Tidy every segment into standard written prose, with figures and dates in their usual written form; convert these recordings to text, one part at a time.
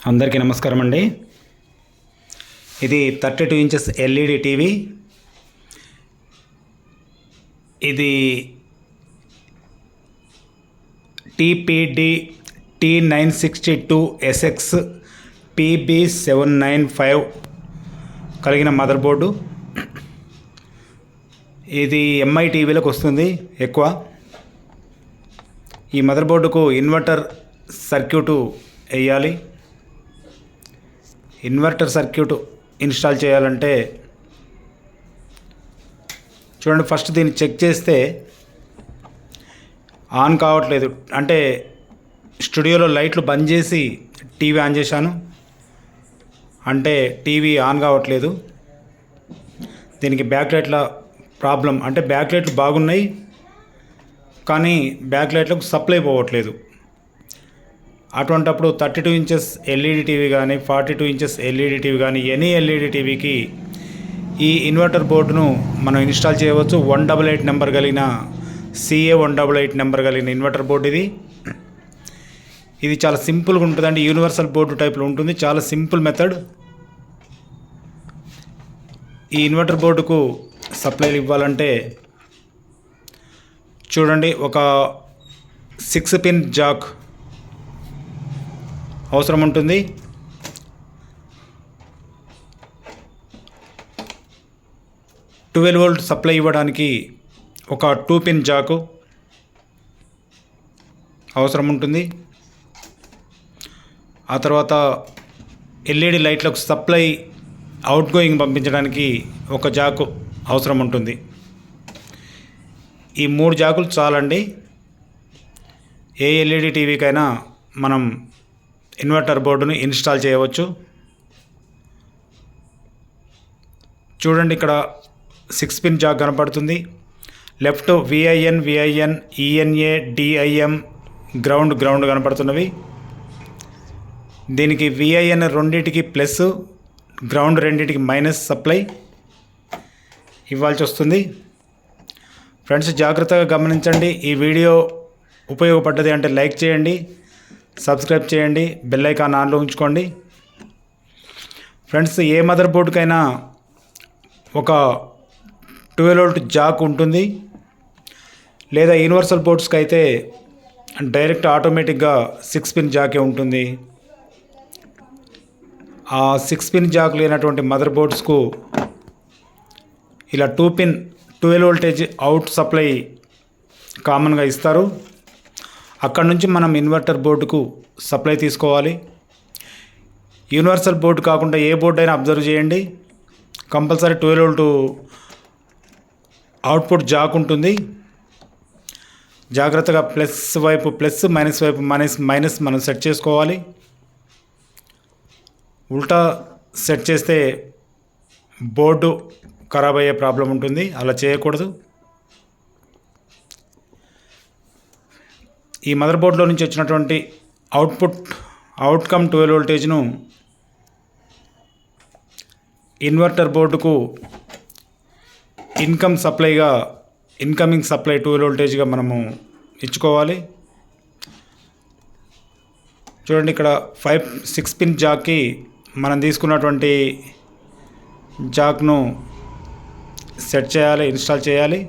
అందరికీ నమస్కారం అండి. ఇది 32 ఇంచెస్ ఎల్ఈడి టీవీ. ఇది టీపీడీ T962SX PB795 కలిగిన మదర్ బోర్డు. ఇది ఎంఐ టీవీలకు వస్తుంది ఎక్కువ. ఈ మదర్ బోర్డుకు ఇన్వర్టర్ సర్క్యూటు వేయాలి. ఇన్వర్టర్ సర్క్యూట్ ఇన్స్టాల్ చేయాలంటే చూడండి, ఫస్ట్ దీన్ని చెక్ చేస్తే ఆన్ కావట్లేదు. అంటే స్టూడియోలో లైట్లు బంద్ చేసి టీవీ ఆన్ చేశాను, అంటే టీవీ ఆన్ కావట్లేదు. దీనికి బ్యాక్ లైట్ల ప్రాబ్లం. అంటే బ్యాక్ లైట్లు బాగున్నాయి కానీ బ్యాక్ లైట్లకు సప్లై పోవట్లేదు. అటువంటప్పుడు 32 ఇంచెస్ ఎల్ఈడి టీవీ కానీ 42 ఇంచెస్ ఎల్ఈడి టీవీ కానీ ఎనీ ఎల్ఈడి టీవీకి ఈ ఇన్వర్టర్ బోర్డును మనం ఇన్స్టాల్ చేయవచ్చు. 188 నెంబర్ కలిగిన CA188 నెంబర్ కలిగిన ఇన్వర్టర్ బోర్డు ఇది చాలా సింపుల్గా ఉంటుందండి. యూనివర్సల్ బోర్డు టైప్లో ఉంటుంది. చాలా సింపుల్ మెథడ్. ఈ ఇన్వర్టర్ బోర్డుకు సప్లైలు ఇవ్వాలంటే చూడండి, ఒక 6 పిన్ జాక్ అవసరం ఉంటుంది. ట్వెల్వ్ వోల్ట్ సప్లై ఇవ్వడానికి ఒక 2 పిన్ జాకు అవసరం ఉంటుంది. ఆ తర్వాత ఎల్ఈడి లైట్లకు సప్లై అవుట్ గోయింగ్ పంపించడానికి ఒక జాకు అవసరం ఉంటుంది. ఈ 3 జాకులు చాలండి. ఏ ఎల్ఈడి టీవీకైనా మనం ఇన్వర్టర్ బోర్డును ఇన్స్టాల్ చేయవచ్చు. చూడండి, ఇక్కడ 6 పిన్ జాక్ కనపడుతుంది. Left VIN ENA DIM ground కనపడుతున్నవి. దీనికి VIN రెండింటికి ప్లస్, గ్రౌండ్ రెండింటికి మైనస్ సప్లై ఇవ్వాల్సి వస్తుంది. ఫ్రెండ్స్, జాగ్రత్తగా గమనించండి. ఈ వీడియో ఉపయోగపడ్డది అంటే లైక్ చేయండి, సబ్స్క్రైబ్ చేయండి, బెల్ ఐకాన్ ఆన్లో ఉంచుకోండి. ఫ్రెండ్స్, ఏ మదర్ బోర్డుకైనా ఒక 12 వోల్ట్ జాక్ ఉంటుంది. లేదా యూనివర్సల్ బోర్డ్స్కి అయితే డైరెక్ట్ ఆటోమేటిక్గా 6 పిన్ జాకే ఉంటుంది. ఆ 6 పిన్ జాక్ లేనటువంటి మదర్ బోర్డ్స్కు ఇలా 2 పిన్ 12 వోల్టేజ్ అవుట్ సప్లై కామన్గా ఇస్తారు. అక్కడ నుంచి మనం ఇన్వర్టర్ బోర్డుకు సప్లై తీసుకోవాలి. యూనివర్సల్ బోర్డు కాకుండా ఏ బోర్డు అయినా అబ్జర్వ్ చేయండి, కంపల్సరీ 12 వోల్ట్ అవుట్పుట్ జాక్ ఉంటుంది. జాగ్రత్తగా ప్లస్ వైపు ప్లస్, మైనస్ వైపు మైనస్ మనం సెట్ చేసుకోవాలి. ఉల్టా సెట్ చేస్తే బోర్డు ఖరాబ్ అయ్యే ప్రాబ్లం ఉంటుంది. అలా చేయకూడదు. ఈ మదర్ బోర్డులో నుంచి వచ్చినటువంటి అవుట్కమ్ 12 వోల్టేజ్ను ఇన్వర్టర్ బోర్డుకు ఇన్కమింగ్ సప్లై 12 వోల్టేజ్గా మనము ఇచ్చుకోవాలి. చూడండి, ఇక్కడ 6 పిన్ జాక్కి మనం తీసుకున్నటువంటి జాక్ను సెట్ చేయాలి, ఇన్స్టాల్ చేయాలి.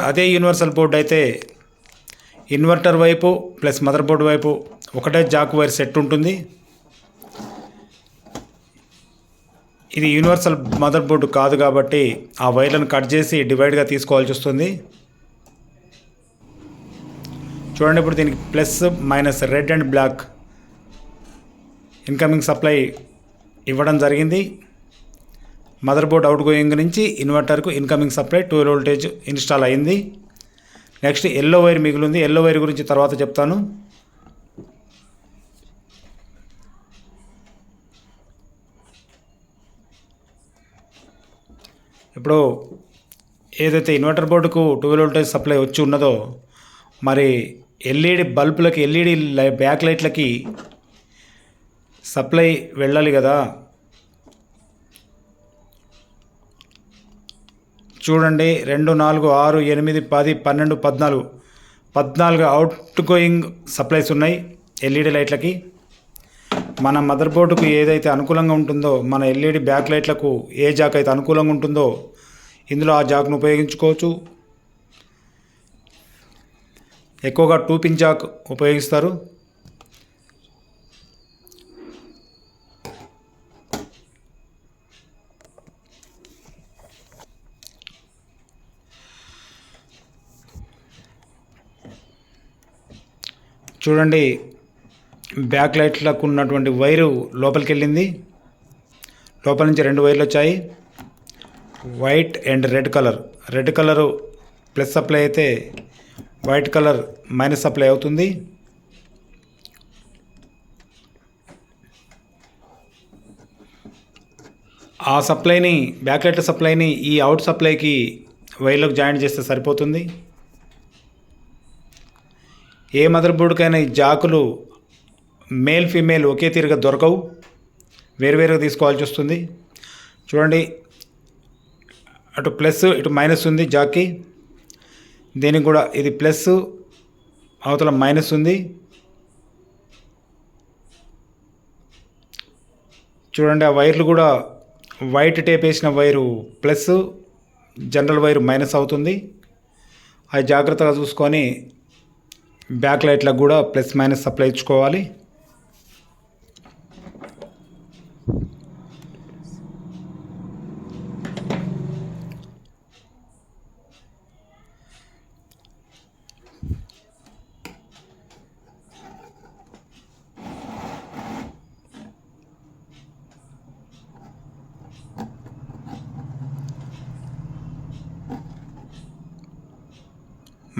అదే యూనివర్సల్ బోర్డు అయితే ఇన్వర్టర్ వైపు ప్లస్ మదర్ బోర్డు వైపు ఒకటే జాక్ వైర్ సెట్ ఉంటుంది. ఇది యూనివర్సల్ మదర్ బోర్డు కాదు కాబట్టి ఆ వైర్లను కట్ చేసి డివైడ్గా తీసుకోవాల్సి వస్తుంది. చూడండి, ఇప్పుడు దీనికి plus minus red and black incoming supply ఇవ్వడం జరిగింది. మదర్ బోర్డ్ అవుట్ గోయింగ్ నుంచి ఇన్వర్టర్కు ఇన్కమింగ్ సప్లై 12 వోల్టేజ్ ఇన్స్టాల్ అయింది. నెక్స్ట్ ఎల్లో వైర్ మిగిలింది. ఎల్లో వైర్ గురించి తర్వాత చెప్తాను. ఇప్పుడు ఏదైతే ఇన్వర్టర్ బోర్డుకు 12 వోల్టేజ్ సప్లై వచ్చి ఉన్నదో, మరి ఎల్ఈడి బల్బులకి ఎల్ఈడి బ్యాక్ లైట్లకి సప్లై వెళ్ళాలి కదా. చూడండి 2 4 6 8 10 12 14 అవుట్ గోయింగ్ సప్లైస్ ఉన్నాయి ఎల్ఈడి లైట్లకి. మన మదర్ బోర్డుకు ఏదైతే అనుకూలంగా ఉంటుందో, మన ఎల్ఈడి బ్యాక్ లైట్లకు ఏ జాక్ అయితే అనుకూలంగా ఉంటుందో ఇందులో ఆ జాక్ను ఉపయోగించుకోవచ్చు. ఎక్కువగా 2 పిన్ జాక్ ఉపయోగిస్తారు. చూడండి బ్యాక్ లైట్లకు ఉన్నటువంటి వైరు లోపలికి వెళ్ళింది. లోపల నుంచి 2 వైర్లు వచ్చాయి, white and red colour. Red colour plus supply అయితే వైట్ కలర్ మైనస్ సప్లై అవుతుంది. ఆ సప్లైని, బ్యాక్ లైట్ సప్లైని ఈ అవుట్ సప్లైకి వైర్లకు జాయింట్ చేస్తే సరిపోతుంది. ఏ మదర్ బోర్డుకైనా ఈ జాకులు మేల్ ఫీమేల్ ఒకే తీరుగా దొరకవు, వేరువేరుగా తీసుకోవాల్సి వస్తుంది. చూడండి అటు ప్లస్ ఇటు మైనస్ ఉంది జాక్కి. దీనికి కూడా ఇది ప్లస్, అవతల మైనస్ ఉంది. చూడండి ఆ వైర్లు కూడా వైట్ టేప్ వేసిన wire plus, general wire minus అవుతుంది. అది జాగ్రత్తగా చూసుకొని బ్యాక్ లైట్లకు కూడా ప్లస్ మైనస్ సప్లై ఇచ్చుకోవాలి.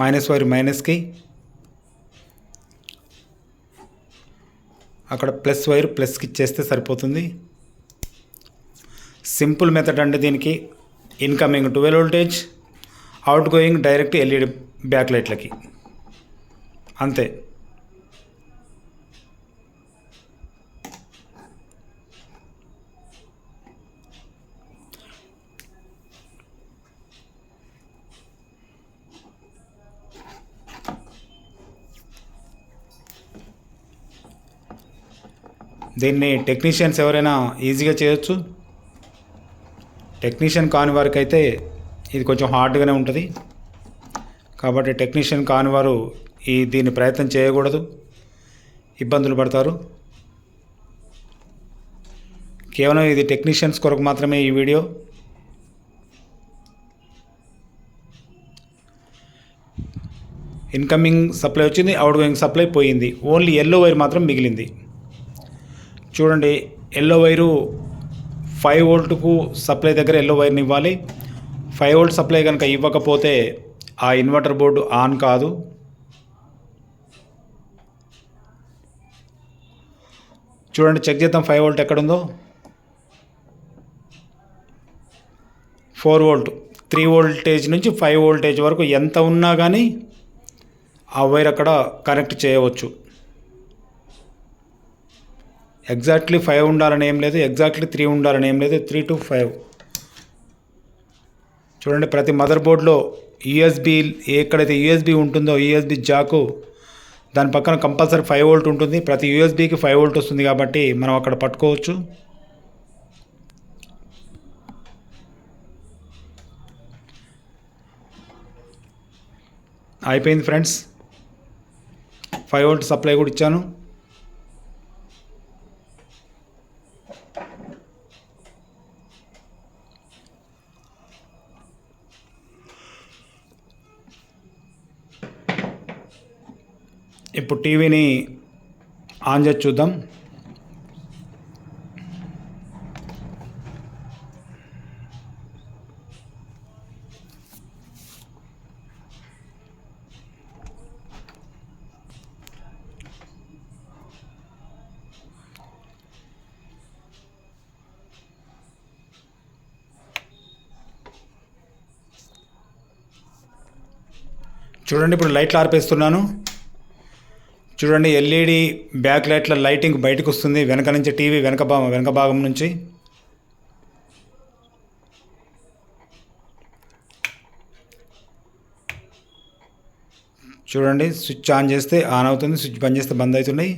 మైనస్ వైర్ మైనస్కి, అక్కడ ప్లస్ వైర్ ప్లస్కి ఇచ్చేస్తే సరిపోతుంది. సింపుల్ మెథడ్ అండి దీనికి. Incoming 12 voltage, outgoing direct LED back లైట్లకి, అంతే. దీన్ని టెక్నీషియన్స్ ఎవరైనా ఈజీగా చేయొచ్చు. టెక్నీషియన్ కాని వారికి అయితే ఇది కొంచెం హార్డ్గానే ఉంటుంది. కాబట్టి టెక్నీషియన్ కాని వారు దీన్ని ప్రయత్నం చేయకూడదు, ఇబ్బందులు పడతారు. కేవలం ఇది టెక్నీషియన్స్ కొరకు మాత్రమే ఈ వీడియో. ఇన్కమింగ్ సప్లై వచ్చింది, అవుట్ గోయింగ్ సప్లై పోయింది. ఓన్లీ ఎల్లో వైర్ మాత్రం మిగిలింది. చూడండి ఎల్లో వైరు 5 వోల్ట్కు సప్లై దగ్గర ఎల్లో వైర్ని ఇవ్వాలి. 5 వోల్ట్ సప్లై కనుక ఇవ్వకపోతే ఆ ఇన్వర్టర్ బోర్డు ఆన్ కాదు. చూడండి చెక్ చేద్దాం 5 వోల్ట్ ఎక్కడుందో. 4 వోల్ట్, 3 వోల్టేజ్ నుంచి 5 వోల్టేజ్ వరకు ఎంత ఉన్నా కానీ ఆ వైర్ అక్కడ కనెక్ట్ చేయవచ్చు. ఎగ్జాక్ట్లీ 5 ఉండాలని ఏం లేదు, ఎగ్జాక్ట్లీ 3 ఉండాలని ఏం లేదు. 3 to 5. చూడండి ప్రతి మదర్ బోర్డులో యూఎస్బి, ఎక్కడైతే యూఎస్బి ఉంటుందో యూఎస్బి జాకు దాని పక్కన కంపల్సరీ 5 వోల్ట్ ఉంటుంది. ప్రతి యూఎస్బికి 5 వోల్ట్ వస్తుంది కాబట్టి మనం అక్కడ పట్టుకోవచ్చు. అయిపోయింది ఫ్రెండ్స్, 5 వోల్ట్ సప్లై కూడా ఇచ్చాను. ఇప్పుడు టీవీని ఆన్ చేసి చూద్దాం. చూడండి ఇప్పుడు లైట్లు ఆర్పేస్తున్నాను. చూడండి ఎల్ఈడి బ్యాక్ లైట్ల లైటింగ్ బయటకు వస్తుంది వెనక నుంచి, టీవీ వెనక భాగం నుంచి. చూడండి, స్విచ్ ఆన్ చేస్తే ఆన్ అవుతుంది, స్విచ్ బంద్ చేస్తే బంద్ అవుతున్నాయి.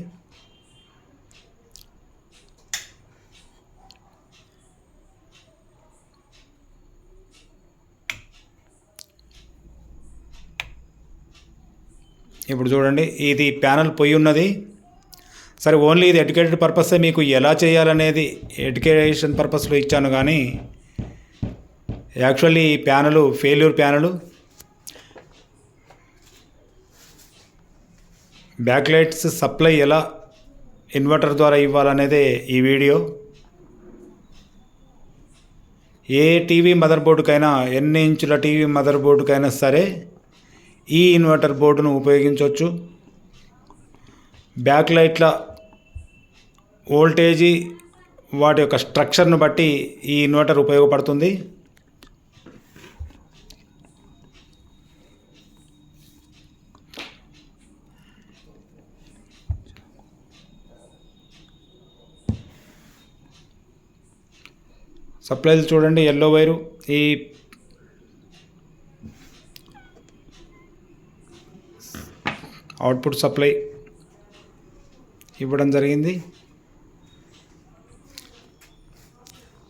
ఇప్పుడు చూడండి, ఇది ప్యానల్ పొయ్యి ఉన్నది. సరే, ఓన్లీ ఇది ఎడ్యుకేటెడ్ పర్పసే, మీకు ఎలా చేయాలనేది ఎడ్యుకేషన్ పర్పస్లో ఇచ్చాను. కానీ యాక్చువల్లీ ఈ panel failure panel. Back lights supply ఎలా ఇన్వర్టర్ ద్వారా ఇవ్వాలనేదే ఈ వీడియో. ఏ టీవీ మదర్ బోర్డుకైనా, ఎన్ని ఇంచుల టీవీ మదర్ బోర్డుకైనా సరే ఈ ఇన్వర్టర్ బోర్డును ఉపయోగించవచ్చు. బ్యాక్ లైట్ల వోల్టేజీ వాటి యొక్క స్ట్రక్చర్ను బట్టి ఈ ఇన్వర్టర్ ఉపయోగపడుతుంది. సప్లైలు చూడండి, ఎల్లో వైరు ఈ అవుట్పుట్ సప్లై ఇవ్వడం జరిగింది.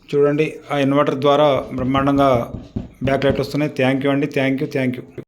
చూడండి, ఆ ఇన్వర్టర్ ద్వారా బ్రహ్మాండంగా బ్యాక్ లైట్ వస్తున్నాయి. థ్యాంక్ యూ అండి, థ్యాంక్ యూ.